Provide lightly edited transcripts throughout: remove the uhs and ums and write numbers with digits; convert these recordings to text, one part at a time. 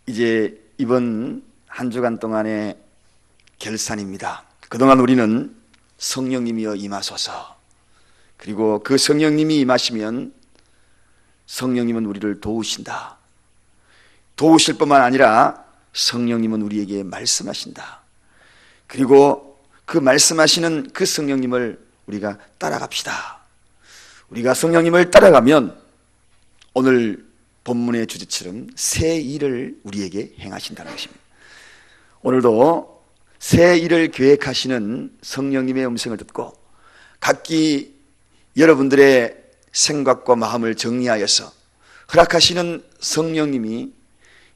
이제 이번 한 주간 동안의 결산입니다. 그동안 우리는 성령님이여 임하소서, 그리고 그 성령님이 임하시면 성령님은 우리를 도우신다. 도우실 뿐만 아니라 성령님은 우리에게 말씀하신다. 그리고 그 말씀하시는 그 성령님을 우리가 따라갑시다. 우리가 성령님을 따라가면 오늘 본문의 주제처럼 새 일을 우리에게 행하신다는 것입니다. 오늘도 새 일을 계획하시는 성령님의 음성을 듣고 각기 여러분들의 생각과 마음을 정리하여서 허락하시는 성령님이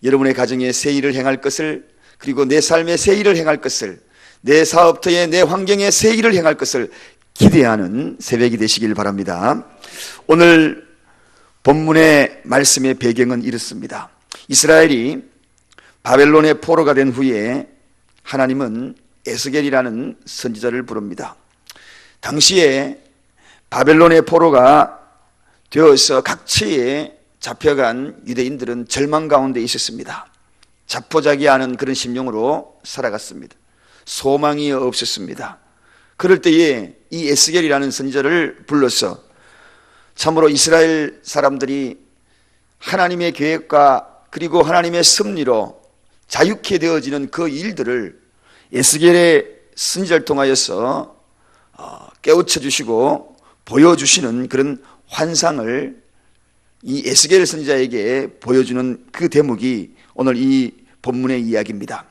여러분의 가정에 새 일을 행할 것을, 그리고 내 삶에 새 일을 행할 것을, 내 사업터에 내 환경에 새 일을 행할 것을 기대하는 새벽이 되시길 바랍니다. 오늘 본문의 말씀의 배경은 이렇습니다. 이스라엘이 바벨론의 포로가 된 후에 하나님은 에스겔이라는 선지자를 부릅니다. 당시에 바벨론의 포로가 되어서 각처에 잡혀간 유대인들은 절망 가운데 있었습니다. 자포자기하는 그런 심령으로 살아갔습니다. 소망이 없었습니다. 그럴 때에 이 에스겔이라는 선지자를 불러서 참으로 이스라엘 사람들이 하나님의 계획과 그리고 하나님의 섭리로 자유케 되어지는 그 일들을 에스겔의 선지자를 통하여서 깨우쳐 주시고 보여주시는 그런 환상을 이 에스겔 선지자에게 보여주는 그 대목이 오늘 이 본문의 이야기입니다.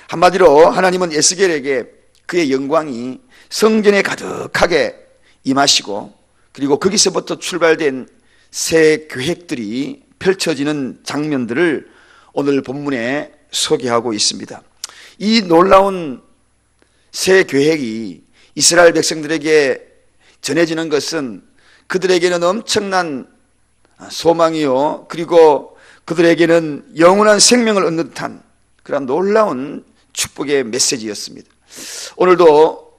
한마디로 하나님은 에스겔에게 그의 영광이 성전에 가득하게 임하시고, 그리고 거기서부터 출발된 새 계획들이 펼쳐지는 장면들을 오늘 본문에 소개하고 있습니다. 이 놀라운 새 계획이 이스라엘 백성들에게 전해지는 것은 그들에게는 엄청난 소망이요, 그리고 그들에게는 영원한 생명을 얻는 듯한 그런 놀라운 축복의 메시지였습니다. 오늘도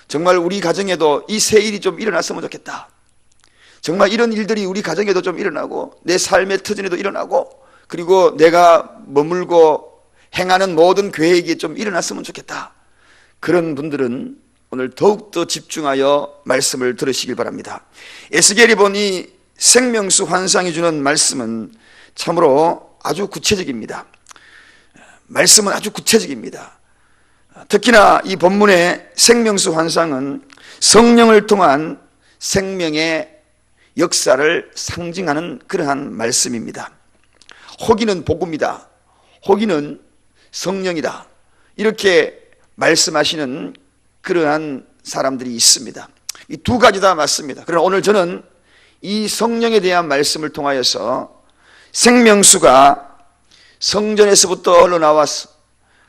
정말 우리 가정에도 이 새 일이 좀 일어났으면 좋겠다. 정말 이런 일들이 우리 가정에도 좀 일어나고 내 삶의 터전에도 일어나고, 그리고 내가 머물고 행하는 모든 계획이 좀 일어났으면 좋겠다. 그런 분들은 오늘 더욱더 집중하여 말씀을 들으시길 바랍니다. 에스겔이 본 이 생명수 환상이 주는 말씀은 참으로 아주 구체적입니다. 말씀은 아주 구체적입니다. 특히나 이 본문의 생명수 환상은 성령을 통한 생명의 역사를 상징하는 그러한 말씀입니다. 호기는 복음이다, 호기는 성령이다, 이렇게 말씀하시는 그러한 사람들이 있습니다. 이 두 가지 다 맞습니다. 그러나 오늘 저는 이 성령에 대한 말씀을 통하여서 생명수가 성전에서부터 흘러나와서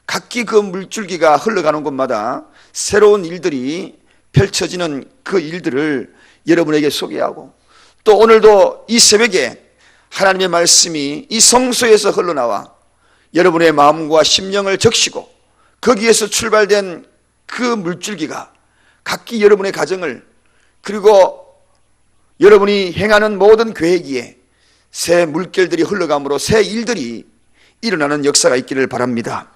각기 그 물줄기가 흘러가는 곳마다 새로운 일들이 펼쳐지는 그 일들을 여러분에게 소개하고, 또 오늘도 이 새벽에 하나님의 말씀이 이 성소에서 흘러나와 여러분의 마음과 심령을 적시고 거기에서 출발된 그 물줄기가 각기 여러분의 가정을, 그리고 여러분이 행하는 모든 계획에 새 물결들이 흘러감으로 새 일들이 일어나는 역사가 있기를 바랍니다.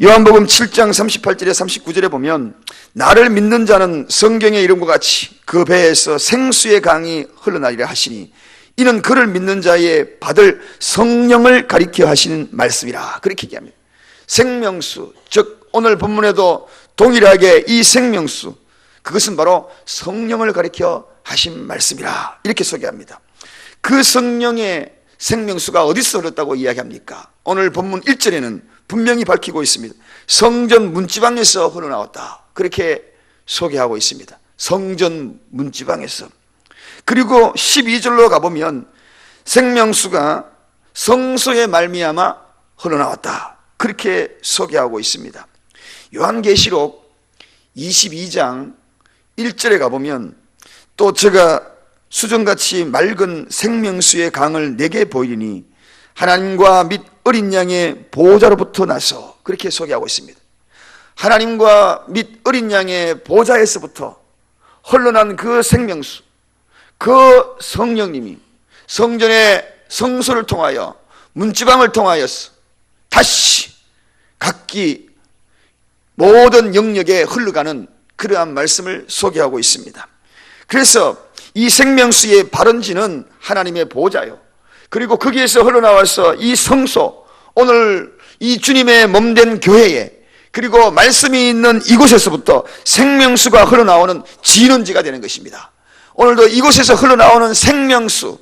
요한복음 7장 38절에 39절에 보면 나를 믿는 자는 성경의 이름과 같이 그 배에서 생수의 강이 흘러나리라 하시니 이는 그를 믿는 자의 받을 성령을 가리켜 하시는 말씀이라, 그렇게 얘기합니다. 생명수, 즉 오늘 본문에도 동일하게 이 생명수, 그것은 바로 성령을 가리켜 하신 말씀이라, 이렇게 소개합니다. 그 성령의 생명수가 어디서 흘렀다고 이야기합니까? 오늘 본문 1절에는 분명히 밝히고 있습니다. 성전 문지방에서 흘러나왔다, 그렇게 소개하고 있습니다. 성전 문지방에서. 그리고 12절로 가보면 생명수가 성소에 말미암아 흘러나왔다, 그렇게 소개하고 있습니다. 요한계시록 22장 1절에 가보면 또 제가 수정같이 맑은 생명수의 강을 내게 보이리니 하나님과 및 어린 양의 보호자로부터 나서, 그렇게 소개하고 있습니다. 하나님과 및 어린 양의 보호자에서부터 흘러난 그 생명수, 그 성령님이 성전의 성소를 통하여 문지방을 통하여서 다시 각기 모든 영역에 흘러가는 그러한 말씀을 소개하고 있습니다. 그래서 이 생명수의 발원지는 하나님의 보좌요, 그리고 거기에서 흘러나와서 이 성소, 오늘 이 주님의 몸된 교회에, 그리고 말씀이 있는 이곳에서부터 생명수가 흘러나오는 진원지가 되는 것입니다. 오늘도 이곳에서 흘러나오는 생명수,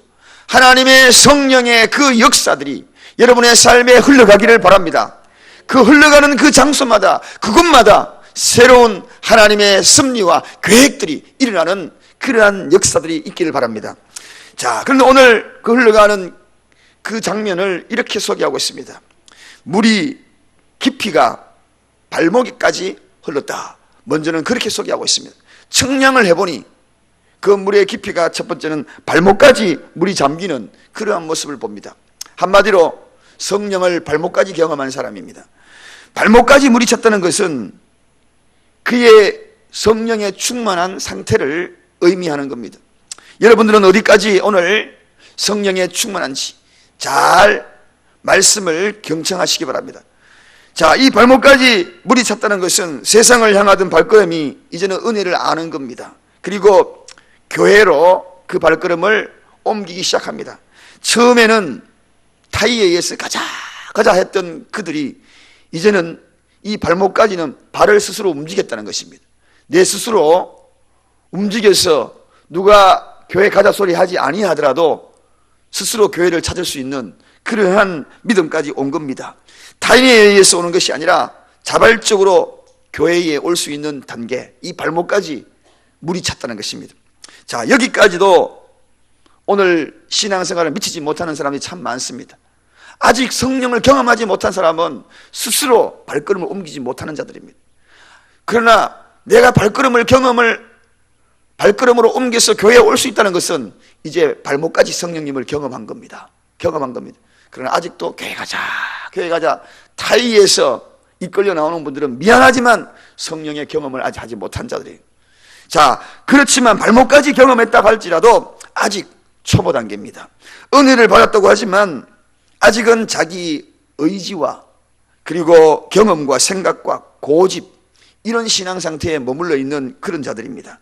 하나님의 성령의 그 역사들이 여러분의 삶에 흘러가기를 바랍니다. 그 흘러가는 그 장소마다, 그곳마다 새로운 하나님의 섭리와 계획들이 일어나는 그러한 역사들이 있기를 바랍니다. 자, 그런데 오늘 그 흘러가는 그 장면을 이렇게 소개하고 있습니다. 물이 깊이가 발목에까지 흘렀다. 먼저는 그렇게 소개하고 있습니다. 측량을 해보니 그 물의 깊이가 첫 번째는 발목까지 물이 잠기는 그러한 모습을 봅니다. 한마디로 성령을 발목까지 경험한 사람입니다. 발목까지 물이 찼다는 것은 그의 성령에 충만한 상태를 의미하는 겁니다. 여러분들은 어디까지 오늘 성령에 충만한지 잘 말씀을 경청하시기 바랍니다. 자, 이 발목까지 물이 찼다는 것은 세상을 향하던 발걸음이 이제는 은혜를 아는 겁니다. 그리고 교회로 그 발걸음을 옮기기 시작합니다. 처음에는 타이에 의해서 가자 했던 그들이 이제는 이 발목까지는 발을 스스로 움직였다는 것입니다. 내 스스로 움직여서 누가 교회 가자 소리 하지 아니하더라도 스스로 교회를 찾을 수 있는 그러한 믿음까지 온 겁니다. 타인에 의해서 오는 것이 아니라 자발적으로 교회에 올 수 있는 단계, 이 발목까지 물이 찼다는 것입니다. 자, 여기까지도 오늘 신앙생활을 미치지 못하는 사람이 참 많습니다. 아직 성령을 경험하지 못한 사람은 스스로 발걸음을 옮기지 못하는 자들입니다. 그러나 내가 발걸음으로 옮겨서 교회에 올 수 있다는 것은 이제 발목까지 성령님을 경험한 겁니다. 그러나 아직도 교회 가자 타이에서 이끌려 나오는 분들은 미안하지만 성령의 경험을 아직 하지 못한 자들이에요. 자, 그렇지만 발목까지 경험했다 할지라도 아직 초보 단계입니다. 은혜를 받았다고 하지만 아직은 자기 의지와 그리고 경험과 생각과 고집, 이런 신앙 상태에 머물러 있는 그런 자들입니다.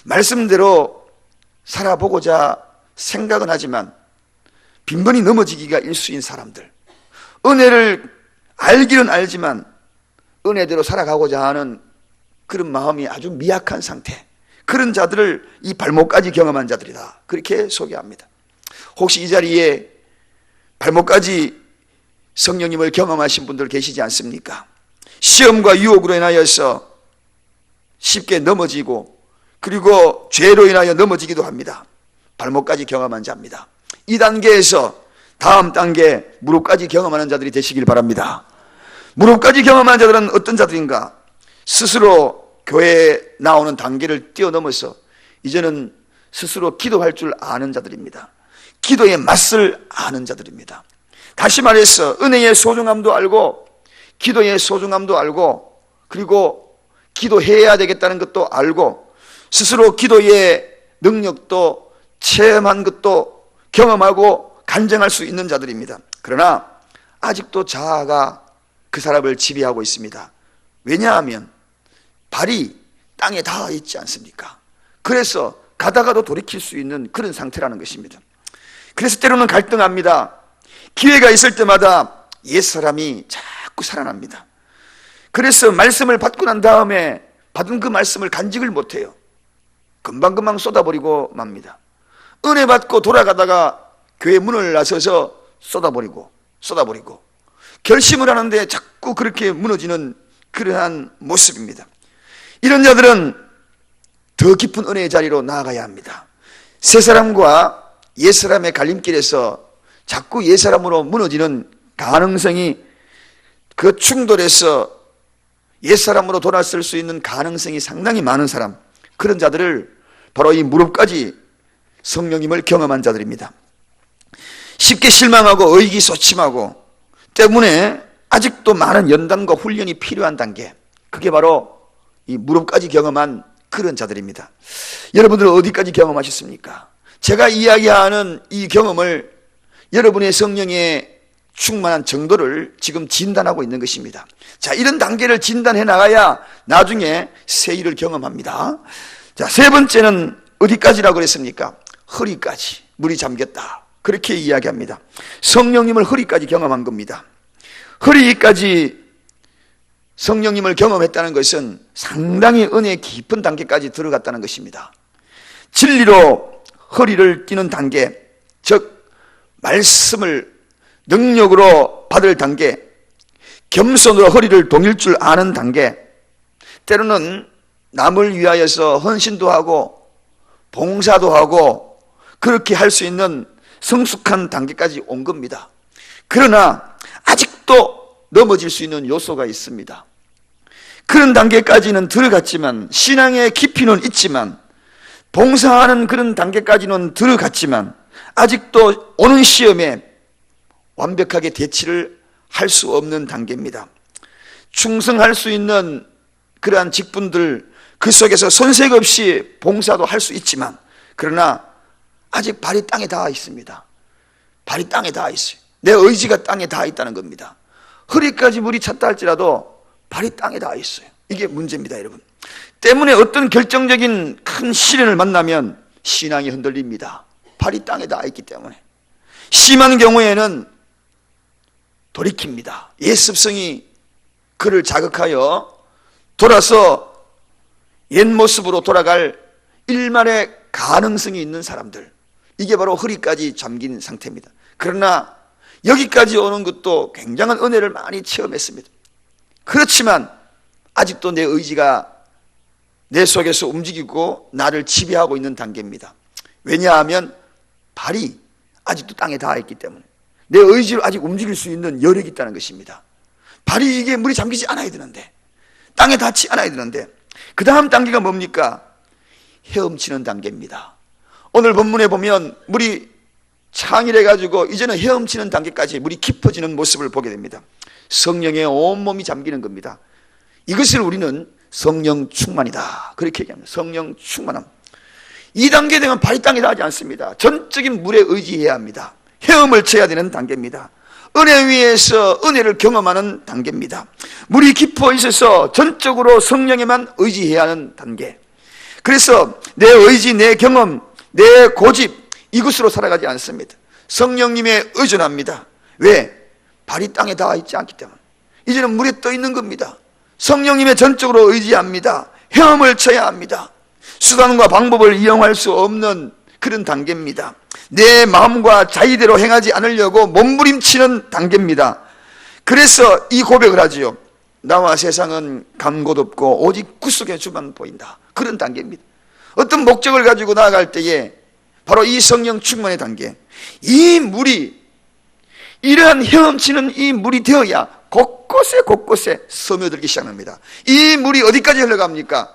말씀대로 살아보고자 생각은 하지만 빈번히 넘어지기가 일수인 사람들, 은혜를 알기는 알지만 은혜대로 살아가고자 하는 그런 마음이 아주 미약한 상태, 그런 자들을 이 발목까지 경험한 자들이다, 그렇게 소개합니다. 혹시 이 자리에 발목까지 성령님을 경험하신 분들 계시지 않습니까? 시험과 유혹으로 인하여서 쉽게 넘어지고 그리고 죄로 인하여 넘어지기도 합니다. 발목까지 경험한 자입니다. 이 단계에서 다음 단계 무릎까지 경험하는 자들이 되시길 바랍니다. 무릎까지 경험한 자들은 어떤 자들인가? 스스로 교회에 나오는 단계를 뛰어넘어서 이제는 스스로 기도할 줄 아는 자들입니다. 기도의 맛을 아는 자들입니다. 다시 말해서 은혜의 소중함도 알고 기도의 소중함도 알고 그리고 기도해야 되겠다는 것도 알고 스스로 기도의 능력도 체험한 것도 경험하고 간증할 수 있는 자들입니다. 그러나 아직도 자아가 그 사람을 지배하고 있습니다. 왜냐하면 발이 땅에 닿아 있지 않습니까? 그래서 가다가도 돌이킬 수 있는 그런 상태라는 것입니다. 그래서 때로는 갈등합니다. 기회가 있을 때마다 옛사람이 자꾸 살아납니다. 그래서 말씀을 받고 난 다음에 받은 그 말씀을 간직을 못해요. 금방금방 쏟아버리고 맙니다. 은혜 받고 돌아가다가 교회 문을 나서서 쏟아버리고 결심을 하는데 자꾸 그렇게 무너지는 그러한 모습입니다. 이런 자들은 더 깊은 은혜의 자리로 나아가야 합니다. 새 사람과 옛 사람의 갈림길에서 자꾸 옛 사람으로 무너지는 가능성이, 그 충돌에서 옛 사람으로 돌아설 수 있는 가능성이 상당히 많은 사람, 그런 자들을 바로 이 무릎까지 성령님을 경험한 자들입니다. 쉽게 실망하고 의기소침하고 때문에 아직도 많은 연단과 훈련이 필요한 단계, 그게 바로 이 무릎까지 경험한 그런 자들입니다. 여러분들은 어디까지 경험하셨습니까? 제가 이야기하는 이 경험을 여러분의 성령의 충만한 정도를 지금 진단하고 있는 것입니다. 자, 이런 단계를 진단해 나가야 나중에 새 일을 경험합니다. 자, 세 번째는 어디까지라고 그랬습니까? 허리까지 물이 잠겼다, 그렇게 이야기합니다. 성령님을 허리까지 경험한 겁니다. 허리까지 성령님을 경험했다는 것은 상당히 은혜 깊은 단계까지 들어갔다는 것입니다. 진리로 허리를 띠는 단계, 즉 말씀을 능력으로 받을 단계, 겸손으로 허리를 동일 줄 아는 단계, 때로는 남을 위하여서 헌신도 하고 봉사도 하고 그렇게 할 수 있는 성숙한 단계까지 온 겁니다. 그러나 아직도 넘어질 수 있는 요소가 있습니다. 그런 단계까지는 들어갔지만, 신앙의 깊이는 있지만, 봉사하는 그런 단계까지는 들어갔지만, 아직도 오는 시험에 완벽하게 대치를 할 수 없는 단계입니다. 충성할 수 있는 그러한 직분들, 그 속에서 손색 없이 봉사도 할 수 있지만, 그러나 아직 발이 땅에 닿아 있습니다. 발이 땅에 닿아 있어요. 내 의지가 땅에 닿아 있다는 겁니다. 허리까지 물이 찼다 할지라도 발이 땅에 닿아 있어요. 이게 문제입니다, 여러분. 때문에 어떤 결정적인 큰 시련을 만나면 신앙이 흔들립니다. 발이 땅에 닿아 있기 때문에. 심한 경우에는 돌이킵니다. 옛습성이 그를 자극하여 돌아서 옛 모습으로 돌아갈 일만의 가능성이 있는 사람들, 이게 바로 허리까지 잠긴 상태입니다. 그러나 여기까지 오는 것도 굉장한 은혜를 많이 체험했습니다. 그렇지만 아직도 내 의지가 내 속에서 움직이고 나를 지배하고 있는 단계입니다. 왜냐하면 발이 아직도 땅에 닿아 있기 때문에 내 의지로 아직 움직일 수 있는 여력이 있다는 것입니다. 발이 이게 물이 잠기지 않아야 되는데, 땅에 닿지 않아야 되는데, 그 다음 단계가 뭡니까? 헤엄치는 단계입니다. 오늘 본문에 보면 물이 창일해가지고 이제는 헤엄치는 단계까지 물이 깊어지는 모습을 보게 됩니다. 성령의 온몸이 잠기는 겁니다. 이것을 우리는 성령 충만이다, 그렇게 얘기합니다. 성령 충만함. 이 단계 되면 발이 땅에 닿지 않습니다. 전적인 물에 의지해야 합니다. 헤엄을 쳐야 되는 단계입니다. 은혜 위에서 은혜를 경험하는 단계입니다. 물이 깊어 있어서 전적으로 성령에만 의지해야 하는 단계. 그래서 내 의지, 내 경험, 내 고집, 이것으로 살아가지 않습니다. 성령님에 의존합니다. 왜? 발이 땅에 닿아 있지 않기 때문에. 이제는 물에 떠 있는 겁니다. 성령님에 전적으로 의지합니다. 헤엄을 쳐야 합니다. 수단과 방법을 이용할 수 없는 그런 단계입니다. 내 마음과 자의대로 행하지 않으려고 몸부림치는 단계입니다. 그래서 이 고백을 하지요. 나와 세상은 간 곳 없고 오직 구속의 주만 보인다. 그런 단계입니다. 어떤 목적을 가지고 나아갈 때에 바로 이 성령 충만의 단계, 이 물이, 이러한 헤엄치는 이 물이 되어야 곳곳에 스며들기 시작합니다. 이 물이 어디까지 흘러갑니까?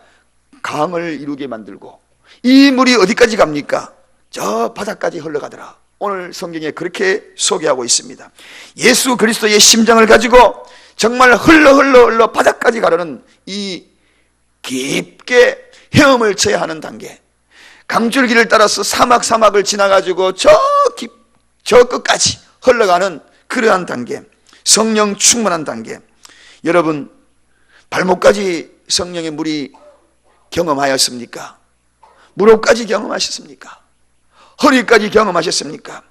강을 이루게 만들고, 이 물이 어디까지 갑니까? 저 바다까지 흘러가더라. 오늘 성경에 그렇게 소개하고 있습니다. 예수 그리스도의 심장을 가지고 정말 흘러 바다까지 가려는 이 깊게 헤엄을 쳐야 하는 단계, 강줄기를 따라서 사막을 지나가지고 저 끝까지 흘러가는 그러한 단계, 성령 충만한 단계. 여러분, 발목까지 성령의 물이 경험하였습니까? 무릎까지 경험하셨습니까? 허리까지 경험하셨습니까?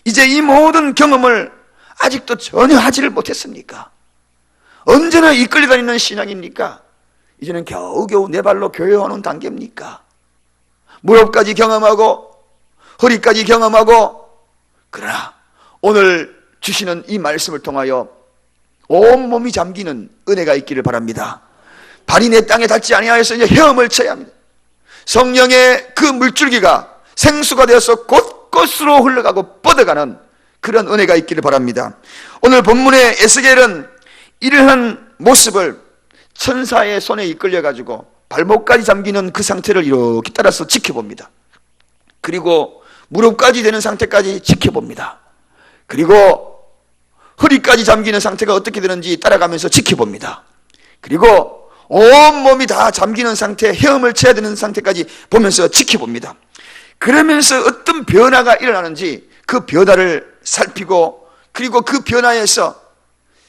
이제 이 모든 경험을 아직도 전혀 하지를 못했습니까? 언제나 이끌려다니는 신앙입니까? 이제는 겨우겨우 내 발로 교회 오는 단계입니까? 무릎까지 경험하고 허리까지 경험하고, 그러나 오늘 주시는 이 말씀을 통하여 온몸이 잠기는 은혜가 있기를 바랍니다. 발이 내 땅에 닿지 아니하여서 이제 헤엄을 쳐야 합니다. 성령의 그 물줄기가 생수가 되어서 곳곳으로 흘러가고 뻗어가는 그런 은혜가 있기를 바랍니다. 오늘 본문의 에스겔은 이러한 모습을 천사의 손에 이끌려가지고 발목까지 잠기는 그 상태를 이렇게 따라서 지켜봅니다. 그리고 무릎까지 되는 상태까지 지켜봅니다. 그리고 허리까지 잠기는 상태가 어떻게 되는지 따라가면서 지켜봅니다. 그리고 온몸이 다 잠기는 상태, 헤엄을 쳐야 되는 상태까지 보면서 지켜봅니다. 그러면서 어떤 변화가 일어나는지 그 변화를 살피고 그리고 그 변화에서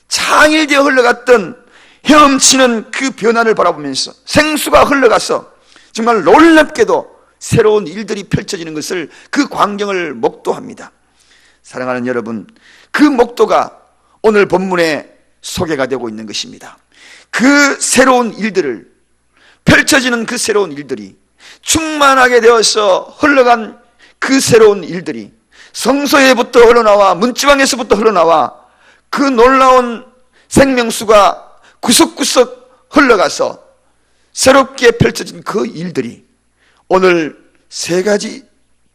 장일되어 흘러갔던 헤엄치는 그 변화를 바라보면서 생수가 흘러가서 정말 놀랍게도 새로운 일들이 펼쳐지는 것을, 그 광경을 목도합니다. 사랑하는 여러분, 그 목도가 오늘 본문에 소개가 되고 있는 것입니다. 그 새로운 일들을, 펼쳐지는 그 새로운 일들이, 충만하게 되어서 흘러간 그 새로운 일들이 성소에부터 흘러나와 문지방에서부터 흘러나와 그 놀라운 생명수가 구석구석 흘러가서 새롭게 펼쳐진 그 일들이 오늘 세 가지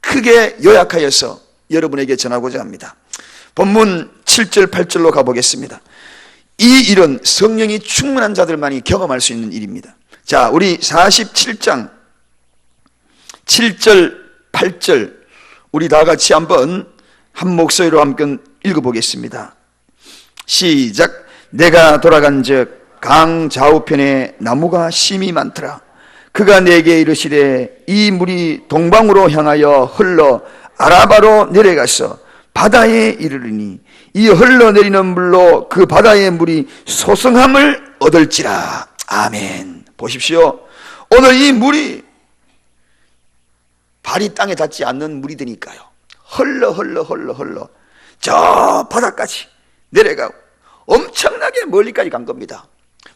크게 요약하여서 여러분에게 전하고자 합니다. 본문 7절 8절로 가보겠습니다. 이 일은 성령이 충만한 자들만이 경험할 수 있는 일입니다. 자, 우리 47장 7절 8절 우리 다 같이 한번 한 목소리로 함께 읽어보겠습니다. 시작. 내가 돌아간즉 강 좌우편에 나무가 심이 많더라. 그가 내게 이르시되 이 물이 동방으로 향하여 흘러 아라바로 내려가서 바다에 이르르니 이 흘러내리는 물로 그 바다의 물이 소성함을 얻을지라. 아멘. 보십시오. 오늘 이 물이 발이 땅에 닿지 않는 물이 되니까요, 흘러 저 바다까지 내려가고 엄청나게 멀리까지 간 겁니다.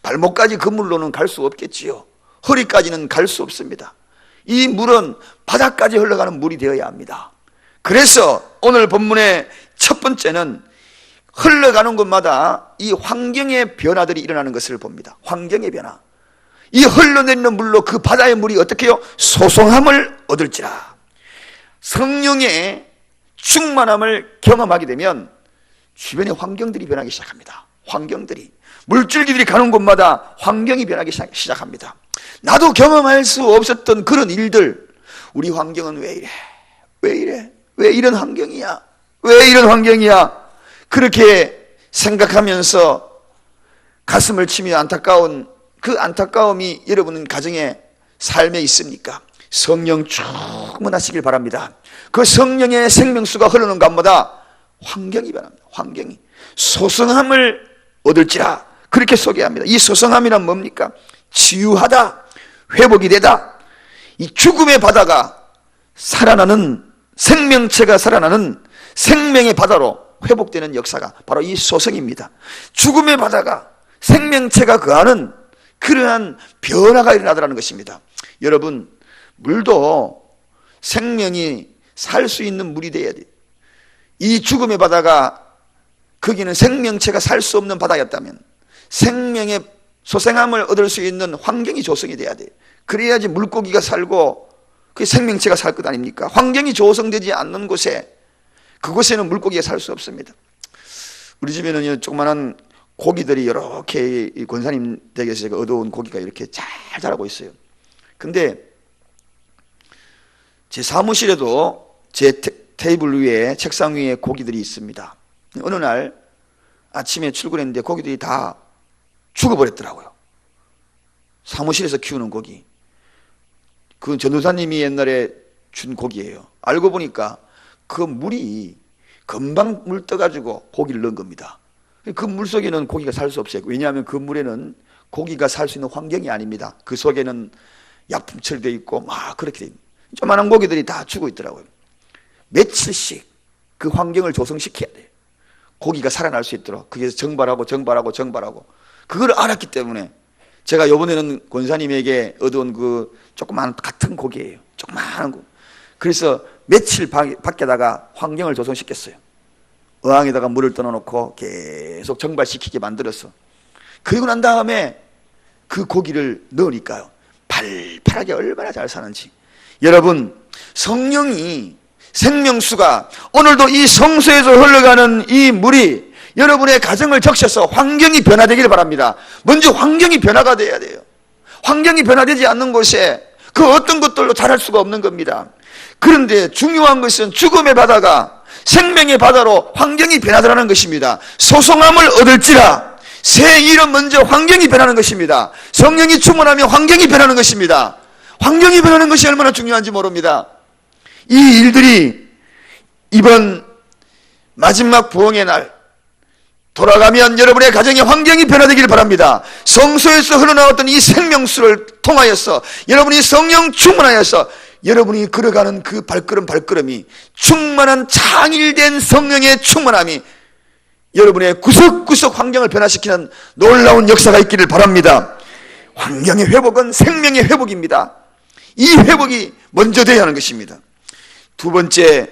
발목까지 그 물로는 갈 수 없겠지요. 허리까지는 갈 수 없습니다. 이 물은 바다까지 흘러가는 물이 되어야 합니다. 그래서 오늘 본문의 첫 번째는 흘러가는 곳마다 이 환경의 변화들이 일어나는 것을 봅니다. 환경의 변화. 이 흘러내리는 물로 그 바다의 물이 어떻게 해요? 소성함을 얻을지라. 성령의 충만함을 경험하게 되면 주변의 환경들이 변하기 시작합니다. 환경들이, 물줄기들이 가는 곳마다 환경이 변하기 시작합니다. 나도 경험할 수 없었던 그런 일들, 우리 환경은 왜 이래? 왜 이래? 왜 이런 환경이야? 왜 이런 환경이야? 그렇게 생각하면서 가슴을 치며 안타까운 그 안타까움이 여러분 가정의 삶에 있습니까? 성령 충만하시길 바랍니다. 그 성령의 생명수가 흐르는 곳마다 환경이 변합니다. 환경이 소성함을 얻을지라 그렇게 소개합니다. 이 소성함이란 뭡니까? 치유하다, 회복이 되다. 이 죽음의 바다가 살아나는, 생명체가 살아나는 생명의 바다로 회복되는 역사가 바로 이 소성입니다. 죽음의 바다가 생명체가 거하는 그러한 변화가 일어나더라는 것입니다. 여러분, 물도 생명이 살 수 있는 물이 돼야 돼요. 이 죽음의 바다가 거기는 생명체가 살 수 없는 바다였다면 생명의 소생함을 얻을 수 있는 환경이 조성이 돼야 돼요. 그래야지 물고기가 살고 그 생명체가 살 것 아닙니까? 환경이 조성되지 않는 곳에, 그곳에는 물고기가 살 수 없습니다. 우리 집에는 조그만한 고기들이 이렇게 권사님 댁에서 제가 얻어온 고기가 이렇게 잘 자라고 있어요. 근데 제 사무실에도 제 테이블 위에, 책상 위에 고기들이 있습니다. 어느 날 아침에 출근했는데 고기들이 다 죽어버렸더라고요. 사무실에서 키우는 고기. 그 전도사님이 옛날에 준 고기예요. 알고 보니까 그 물이 금방 물 떠가지고 고기를 넣은 겁니다. 그 물 속에는 고기가 살 수 없어요. 왜냐하면 그 물에는 고기가 살 수 있는 환경이 아닙니다. 그 속에는 약품 처리되어 있고 막 그렇게 됩니다. 조그만한 고기들이 다 죽어 있더라고요. 며칠씩 그 환경을 조성시켜야 돼요. 고기가 살아날 수 있도록. 거기에서 정발하고 그걸 알았기 때문에 제가 이번에는 권사님에게 얻어온 그 조그만 같은 고기예요. 조그만한 거. 그래서 며칠 밖에다가 환경을 조성시켰어요. 어항에다가 물을 떠나놓고 계속 정발시키게 만들었어. 그리고 난 다음에 그 고기를 넣으니까요, 팔팔하게 얼마나 잘 사는지. 여러분, 성령이, 생명수가 오늘도 이 성소에서 흘러가는 이 물이 여러분의 가정을 적셔서 환경이 변화되기를 바랍니다. 먼저 환경이 변화가 돼야 돼요. 환경이 변화되지 않는 곳에 그 어떤 것들로 자랄 수가 없는 겁니다. 그런데 중요한 것은 죽음의 바다가 생명의 바다로 환경이 변화되라는 것입니다. 소성함을 얻을지라. 새 일은 먼저 환경이 변하는 것입니다. 성령이 충만하면 환경이 변하는 것입니다. 환경이 변하는 것이 얼마나 중요한지 모릅니다. 이 일들이 이번 마지막 부흥의 날, 돌아가면 여러분의 가정의 환경이 변화되길 바랍니다. 성소에서 흘러나왔던 이 생명수를 통하여서 여러분이 성령 충만하여서 여러분이 걸어가는 그 발걸음이 충만한 창일된 성령의 충만함이 여러분의 구석구석 환경을 변화시키는 놀라운 역사가 있기를 바랍니다. 환경의 회복은 생명의 회복입니다. 이 회복이 먼저 되어야 하는 것입니다. 두 번째,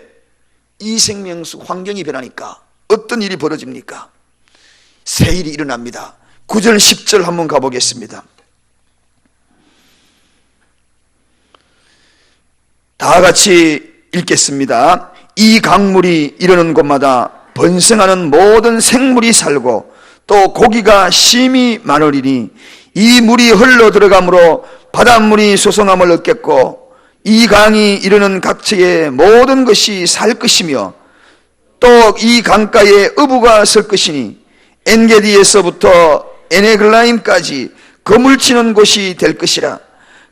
이 생명수 환경이 변하니까 어떤 일이 벌어집니까? 새 일이 일어납니다. 9절 10절 한번 가보겠습니다. 다 같이 읽겠습니다. 이 강물이 이르는 곳마다 번성하는 모든 생물이 살고 또 고기가 심히 많으리니 이 물이 흘러 들어가므로 바닷물이 소성함을 얻겠고 이 강이 이르는 각처의 모든 것이 살 것이며 또 이 강가에 어부가 설 것이니 엔게디에서부터 에네글라임까지 거물치는 곳이 될 것이라.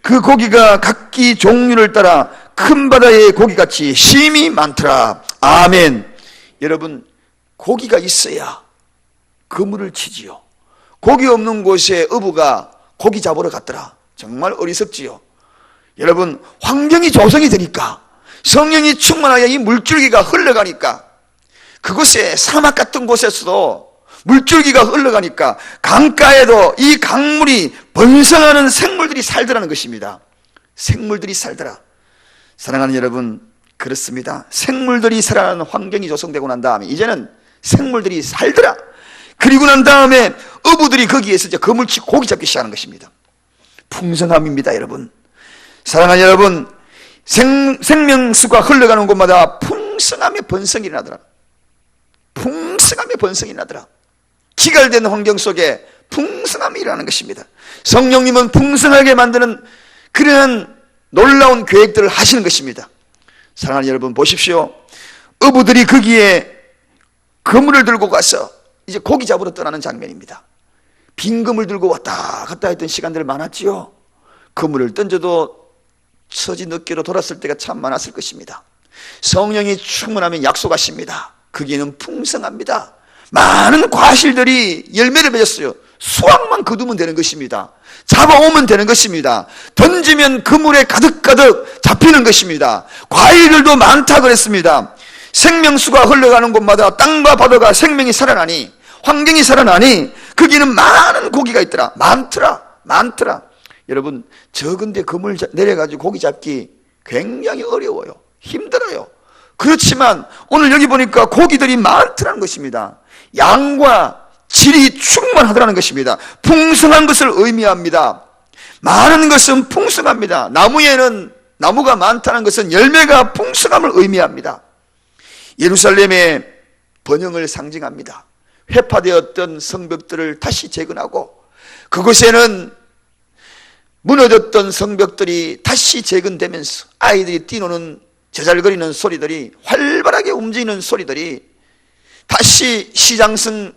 그 고기가 각기 종류를 따라 큰 바다의 고기같이 심히 많더라. 아멘. 여러분, 고기가 있어야 그물을 치지요. 고기 없는 곳에 어부가 고기 잡으러 갔더라. 정말 어리석지요. 여러분, 환경이 조성이 되니까, 성령이 충만하여 이 물줄기가 흘러가니까, 그곳에 사막 같은 곳에서도 물줄기가 흘러가니까 강가에도 이 강물이 번성하는 생물들이 살더라는 것입니다. 생물들이 살더라. 사랑하는 여러분, 그렇습니다. 생물들이 살아나는 환경이 조성되고 난 다음에 이제는 생물들이 살더라. 그리고 난 다음에 어부들이 거기에서 이제 그물치 고기 잡기 시작하는 것입니다. 풍성함입니다, 여러분. 사랑하는 여러분, 생명수가 흘러가는 곳마다 풍성함의 번성이 일어나더라. 풍성함의 번성이 나더라. 기갈된 환경 속에 풍성함이 일어나는 것입니다. 성령님은 풍성하게 만드는 그러한 놀라운 계획들을 하시는 것입니다. 사랑하는 여러분, 보십시오. 어부들이 거기에 그물을 들고 가서 이제 고기 잡으러 떠나는 장면입니다. 빈 그물 들고 왔다 갔다 했던 시간들 많았지요. 그물을 던져도 처지 늦게로 돌았을 때가 참 많았을 것입니다. 성령이 충만하면 약속하십니다. 거기에는 풍성합니다. 많은 과실들이 열매를 맺었어요. 수확만 거두면 되는 것입니다. 잡아오면 되는 것입니다. 던지면 그물에 가득가득 잡히는 것입니다. 과일들도 많다 그랬습니다. 생명수가 흘러가는 곳마다 땅과 바다가 생명이 살아나니, 환경이 살아나니 거기는 많은 고기가 있더라. 많더라. 여러분, 적은데 그물 내려가지고 고기 잡기 굉장히 어려워요. 힘들어요. 그렇지만 오늘 여기 보니까 고기들이 많더라는 것입니다. 양과 질이 충만하더라는 것입니다. 풍성한 것을 의미합니다. 많은 것은 풍성합니다. 나무가 많다는 것은 열매가 풍성함을 의미합니다. 예루살렘의 번영을 상징합니다. 회파되었던 성벽들을 다시 재건하고 그곳에는 무너졌던 성벽들이 다시 재건되면서 아이들이 뛰노는 제잘거리는 소리들이, 활발하게 움직이는 소리들이, 다시 시장성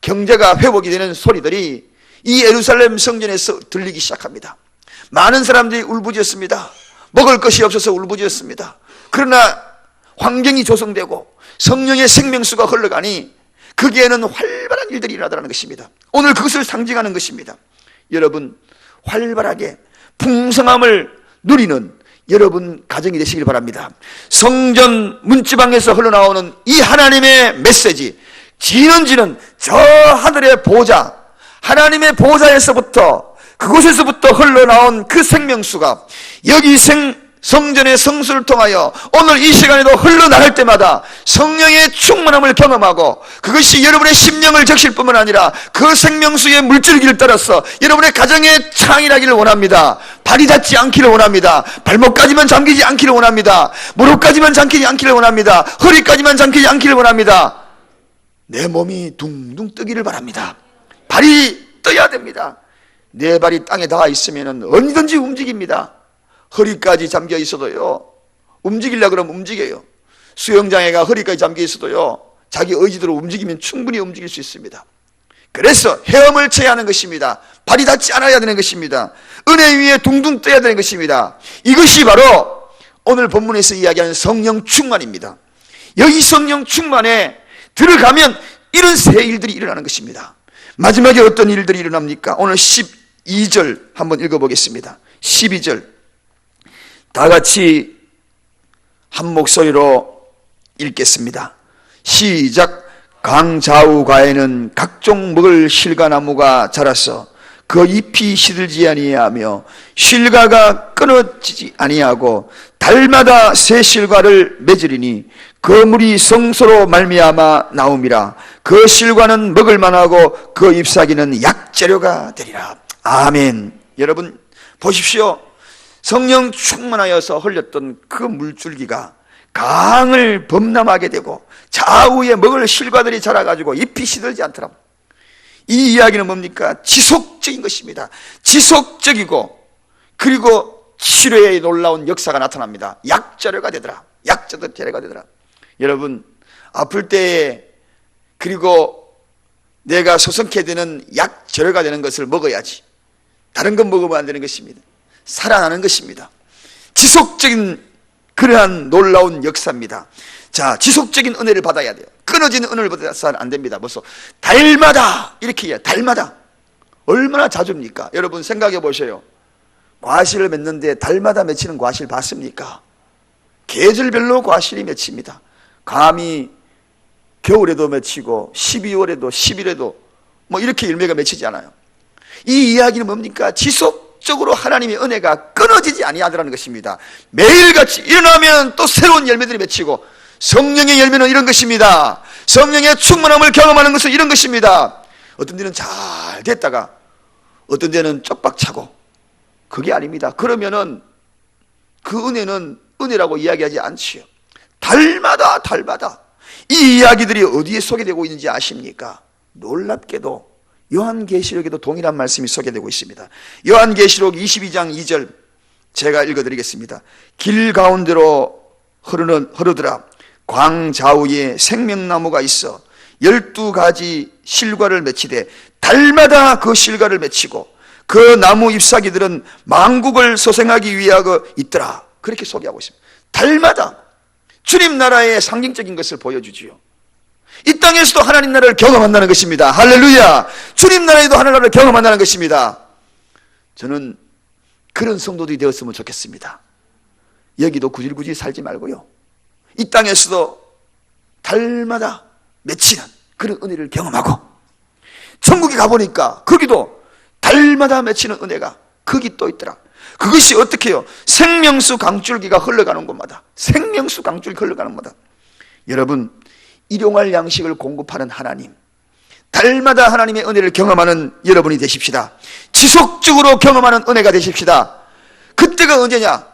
경제가 회복이 되는 소리들이 이 예루살렘 성전에서 들리기 시작합니다. 많은 사람들이 울부짖었습니다. 먹을 것이 없어서 울부짖었습니다. 그러나 환경이 조성되고 성령의 생명수가 흘러가니 거기에는 활발한 일들이 일어나더라는 것입니다. 오늘 그것을 상징하는 것입니다. 여러분, 활발하게 풍성함을 누리는 여러분 가정이 되시길 바랍니다. 성전 문지방에서 흘러나오는 이 하나님의 메시지, 지는 저 하늘의 보좌, 하나님의 보좌에서부터, 그곳에서부터 흘러나온 그 생명수가 여기 성전의 성수를 통하여 오늘 이 시간에도 흘러나갈 때마다 성령의 충만함을 경험하고 그것이 여러분의 심령을 적실 뿐만 아니라 그 생명수의 물줄기를 따라서 여러분의 가정에 창일하기를 원합니다. 발이 닿지 않기를 원합니다. 발목까지만 잠기지 않기를 원합니다. 무릎까지만 잠기지 않기를 원합니다. 허리까지만 잠기지 않기를 원합니다. 내 몸이 둥둥 뜨기를 바랍니다. 발이 떠야 됩니다. 내 발이 땅에 닿아 있으면 언제든지 움직입니다. 허리까지 잠겨 있어도요, 움직이려고 그러면 움직여요. 수영장애가 허리까지 잠겨 있어도요, 자기 의지대로 움직이면 충분히 움직일 수 있습니다. 그래서 헤엄을 쳐야 하는 것입니다. 발이 닿지 않아야 되는 것입니다. 은혜 위에 둥둥 떠야 되는 것입니다. 이것이 바로 오늘 본문에서 이야기하는 성령 충만입니다. 여기 성령 충만에 들어가면 이런 새 일들이 일어나는 것입니다. 마지막에 어떤 일들이 일어납니까? 오늘 12절 한번 읽어보겠습니다. 12절 다 같이 한 목소리로 읽겠습니다. 시작. 강 좌우가에는 각종 먹을 실과나무가 자라서 그 잎이 시들지 아니하며 실과가 끊어지지 아니하고 달마다 새 실과를 맺으리니 그 물이 성소로 말미암아 나옴이라. 그 실과는 먹을 만하고 그 잎사귀는 약재료가 되리라. 아멘. 여러분 보십시오. 성령 충만하여서 흘렸던 그 물줄기가 강을 범람하게 되고 좌우에 먹을 실과들이 자라가지고 잎이 시들지 않더라. 이 이야기는 뭡니까? 지속적인 것입니다. 지속적이고 그리고 치료의 놀라운 역사가 나타납니다. 약재료가 되더라. 약재도 재료가 되더라. 여러분 아플 때에 그리고 내가 소성케 되는 약재료가 되는 것을 먹어야지. 다른 건 먹으면 안 되는 것입니다. 살아나는 것입니다. 지속적인 그러한 놀라운 역사입니다. 자, 지속적인 은혜를 받아야 돼요. 끊어지는 은혜를 받아서는 안 됩니다. 벌써 달마다 이렇게 해요. 달마다. 얼마나 자주입니까? 여러분 생각해 보세요. 과실을 맺는데 달마다 맺히는 과실 봤습니까? 계절별로 과실이 맺힙니다. 감히 겨울에도 맺히고 12월에도 10일에도 뭐 이렇게 열매가 맺히지 않아요. 이 이야기는 뭡니까? 지속적으로 하나님의 은혜가 끊어지지 아니하더라는 것입니다. 매일같이 일어나면 또 새로운 열매들이 맺히고 성령의 열매는 이런 것입니다. 성령의 충만함을 경험하는 것은 이런 것입니다. 어떤 데는 잘 됐다가 어떤 데는 쪽박차고 그게 아닙니다. 그러면은 그 은혜는 은혜라고 이야기하지 않지요. 달마다 이 이야기들이 어디에 소개되고 있는지 아십니까? 놀랍게도 요한계시록에도 동일한 말씀이 소개되고 있습니다. 요한계시록 22장 2절 제가 읽어드리겠습니다. 길 가운데로 흐르더라. 광 좌우에 생명나무가 있어 12가지 실과를 맺히되 달마다 그 실과를 맺히고 그 나무 잎사귀들은 만국을 소생하기 위하여 있더라. 그렇게 소개하고 있습니다. 달마다 주님 나라의 상징적인 것을 보여주지요. 이 땅에서도 하나님 나라를 경험한다는 것입니다. 할렐루야. 주님 나라에도 하나님 나라를 경험한다는 것입니다. 저는 그런 성도들이 되었으면 좋겠습니다. 여기도 구질구질 살지 말고요, 이 땅에서도 달마다 맺히는 그런 은혜를 경험하고, 천국에 가보니까 거기도 달마다 맺히는 은혜가 거기 또 있더라. 그것이 어떻게 해요? 생명수 강줄기가 흘러가는 곳마다, 생명수 강줄기 흘러가는 곳마다. 여러분, 일용할 양식을 공급하는 하나님, 달마다 하나님의 은혜를 경험하는 여러분이 되십시다. 지속적으로 경험하는 은혜가 되십시다. 그때가 언제냐?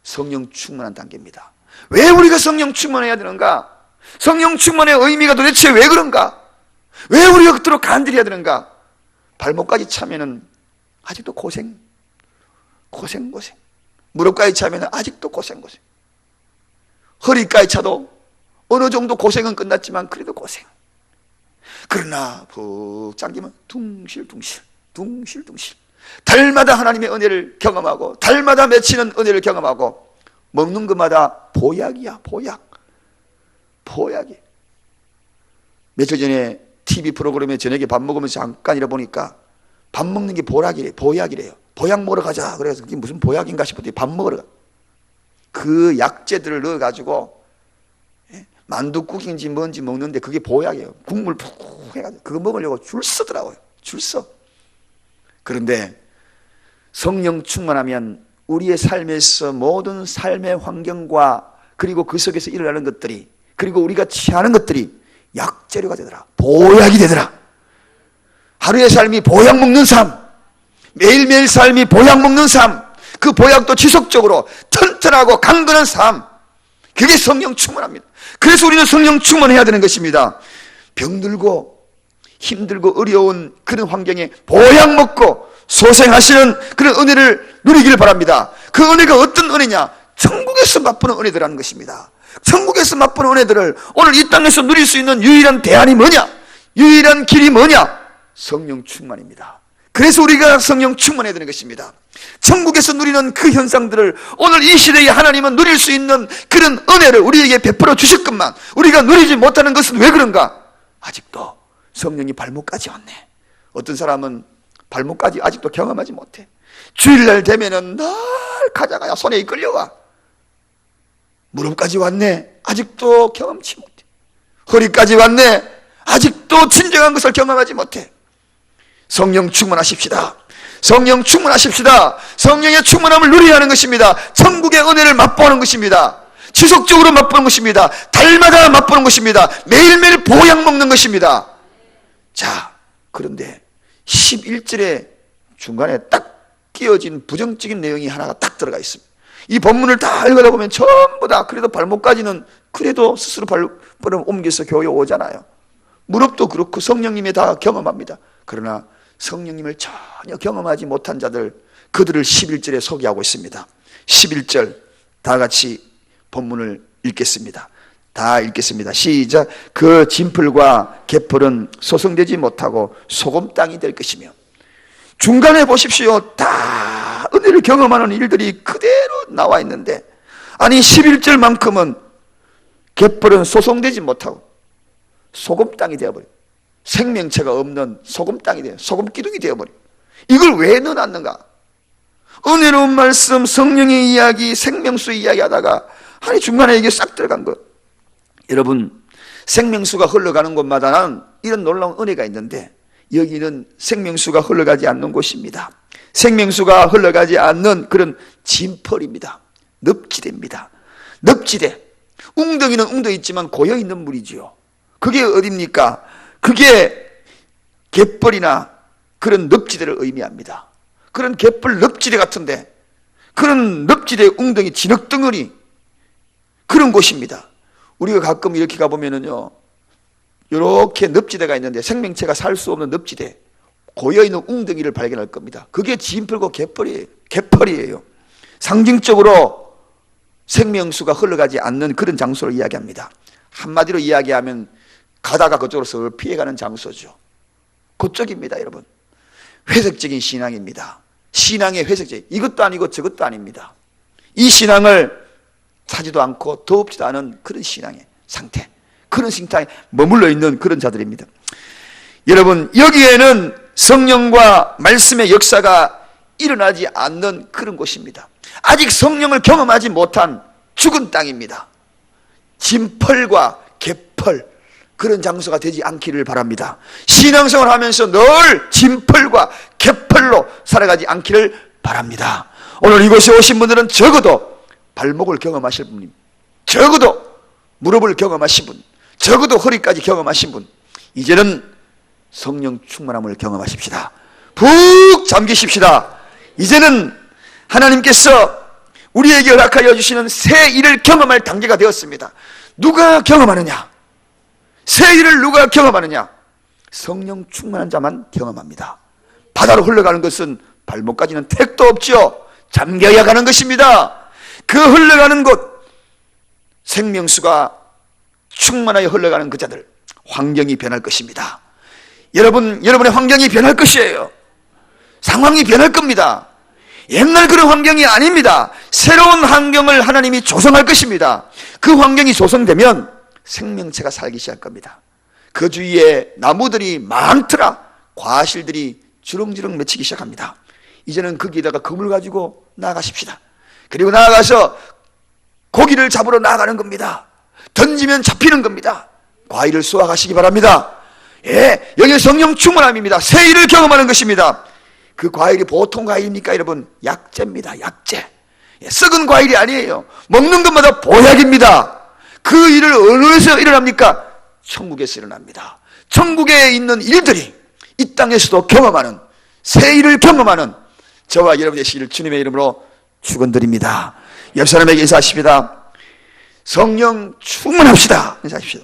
성령 충만한 단계입니다. 왜 우리가 성령 충만해야 되는가? 성령 충만의 의미가 도대체 왜 그런가? 왜 우리가 그토록 간절해야 되는가? 발목까지 차면은 아직도 고생. 무릎까지 차면은 아직도 고생. 허리까지 차도 어느 정도 고생은 끝났지만 그래도 고생. 그러나 푹 잠기면 둥실둥실. 달마다 하나님의 은혜를 경험하고, 달마다 맺히는 은혜를 경험하고, 먹는 것마다 보약이야, 보약이. 며칠 전에 TV 프로그램에 저녁에 밥 먹으면서 잠깐 잃어보니까 밥 먹는 게 보약이래요. 보약 먹으러 가자. 그래서 그게 무슨 보약인가 싶었더니 밥 먹으러 가. 그 약재들을 넣어가지고 만두국인지 뭔지 먹는데 그게 보약이에요. 국물 푹 해가지고 그거 먹으려고 줄 서더라고요. 줄 서. 그런데 성령 충만하면 우리의 삶에서 모든 삶의 환경과 그리고 그 속에서 일어나는 것들이, 그리고 우리가 취하는 것들이 약재료가 되더라. 보약이 되더라. 하루의 삶이 보약 먹는 삶, 매일매일 삶이 보약 먹는 삶, 그 보약도 지속적으로 튼튼하고 강건한 삶, 그게 성령 충만합니다. 그래서 우리는 성령 충만해야 되는 것입니다. 병들고 힘들고 어려운 그런 환경에 보약 먹고 소생하시는 그런 은혜를 누리기를 바랍니다. 그 은혜가 어떤 은혜냐? 천국에서 맛보는 은혜들이라는 것입니다. 천국에서 맛보는 은혜들을 오늘 이 땅에서 누릴 수 있는 유일한 대안이 뭐냐? 유일한 길이 뭐냐? 성령 충만입니다. 그래서 우리가 성령 충만해야 되는 것입니다. 천국에서 누리는 그 현상들을 오늘 이 시대에 하나님은 누릴 수 있는 그런 은혜를 우리에게 베풀어 주셨건만 우리가 누리지 못하는 것은 왜 그런가? 아직도 성령이 발목까지 왔네. 어떤 사람은 발목까지 아직도 경험하지 못해. 주일날 되면은 날 가다가 손에 이끌려와. 무릎까지 왔네. 아직도 경험치 못해. 허리까지 왔네. 아직도 진정한 것을 경험하지 못해. 성령 충만하십시다. 성령 충만하십시다. 성령의 충만함을 누려야 하는 것입니다. 천국의 은혜를 맛보는 것입니다. 지속적으로 맛보는 것입니다. 달마다 맛보는 것입니다. 매일매일 보약 먹는 것입니다. 자, 그런데 11절에 중간에 딱 끼어진 부정적인 내용이 하나가 딱 들어가 있습니다. 이 본문을 다 읽어다 보면 전부 다 그래도 발목까지는 그래도 스스로 발걸음 옮겨서 교회 오잖아요. 무릎도 그렇고 성령님이 다 경험합니다. 그러나 성령님을 전혀 경험하지 못한 자들, 그들을 11절에 소개하고 있습니다. 11절 다 같이 본문을 읽겠습니다. 다 읽겠습니다. 시작. 그 진풀과 개풀은 소성되지 못하고 소금 땅이 될 것이며. 중간에 보십시오. 다 은혜를 경험하는 일들이 그대로 나와 있는데, 아니 11절만큼은 개풀은 소성되지 못하고 소금 땅이 되어버려. 생명체가 없는 소금 땅이 돼요. 소금 기둥이 되어버려. 이걸 왜 넣어놨는가? 은혜로운 말씀, 성령의 이야기, 생명수 이야기 하다가 아니 중간에 이게 싹 들어간 것. 여러분, 생명수가 흘러가는 곳마다는 이런 놀라운 은혜가 있는데 여기는 생명수가 흘러가지 않는 곳입니다. 생명수가 흘러가지 않는 그런 진펄입니다. 늪지대입니다. 늪지대. 웅덩이는 웅덩이 있지만 고여있는 물이지요. 그게 어딥니까? 그게 갯벌이나 그런 늪지대를 의미합니다. 그런 갯벌 늪지대 같은데, 그런 늪지대 웅덩이 진흙덩어리, 그런 곳입니다. 우리가 가끔 이렇게 가보면은요, 이렇게 늪지대가 있는데 생명체가 살 수 없는 늪지대, 고여있는 웅덩이를 발견할 겁니다. 그게 진펄고 갯벌이에요. 상징적으로 생명수가 흘러가지 않는 그런 장소를 이야기합니다. 한마디로 이야기하면 가다가 그쪽으로서 피해가는 장소죠. 그쪽입니다, 여러분. 회색적인 신앙입니다. 신앙의 회색적, 이것도 아니고 저것도 아닙니다. 이 신앙을 사지도 않고 더웁지도 않은 그런 신앙의 상태, 그런 신앙에 머물러 있는 그런 자들입니다. 여러분, 여기에는 성령과 말씀의 역사가 일어나지 않는 그런 곳입니다. 아직 성령을 경험하지 못한 죽은 땅입니다. 진펄과 개펄, 그런 장소가 되지 않기를 바랍니다. 신앙생활 하면서 늘 진펄과 개펄로 살아가지 않기를 바랍니다. 오늘 이곳에 오신 분들은 적어도 발목을 경험하실 분입니다. 적어도 무릎을 경험하신 분, 적어도 허리까지 경험하신 분, 이제는 성령 충만함을 경험하십시다. 푹 잠기십시다. 이제는 하나님께서 우리에게 허락하여 주시는 새 일을 경험할 단계가 되었습니다. 누가 경험하느냐? 새 일을 누가 경험하느냐? 성령 충만한 자만 경험합니다. 바다로 흘러가는 것은 발목까지는 택도 없죠. 잠겨야 가는 것입니다. 그 흘러가는 곳, 생명수가 충만하여 흘러가는 그 자들, 환경이 변할 것입니다. 여러분의 환경이 변할 것이에요. 상황이 변할 겁니다. 옛날 그런 환경이 아닙니다. 새로운 환경을 하나님이 조성할 것입니다. 그 환경이 조성되면 생명체가 살기 시작할 겁니다. 그 주위에 나무들이 많더라. 과실들이 주렁주렁 맺히기 시작합니다. 이제는 거기에다가 검을 가지고 나아가십시다. 그리고 나아가서 고기를 잡으러 나아가는 겁니다. 던지면 잡히는 겁니다. 과일을 수확하시기 바랍니다. 예, 여기 성령 충만함입니다. 새 일을 경험하는 것입니다. 그 과일이 보통 과일입니까, 여러분? 약재입니다. 약재. 예, 썩은 과일이 아니에요. 먹는 것마다 보약입니다. 그 일을 어디서 일어납니까? 천국에서 일어납니다. 천국에 있는 일들이 이 땅에서도 경험하는, 새 일을 경험하는 저와 여러분 되시기를 주님의 이름으로 축원드립니다. 옆 사람에게 인사하십니다. 성령 충만합시다. 인사하십시오.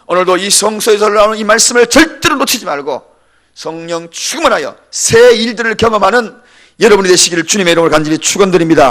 오늘도 이 성서에서 나오는 이 말씀을 절대로 놓치지 말고 성령 충만하여 새 일들을 경험하는 여러분이 되시기를 주님의 이름으로 간절히 축원드립니다.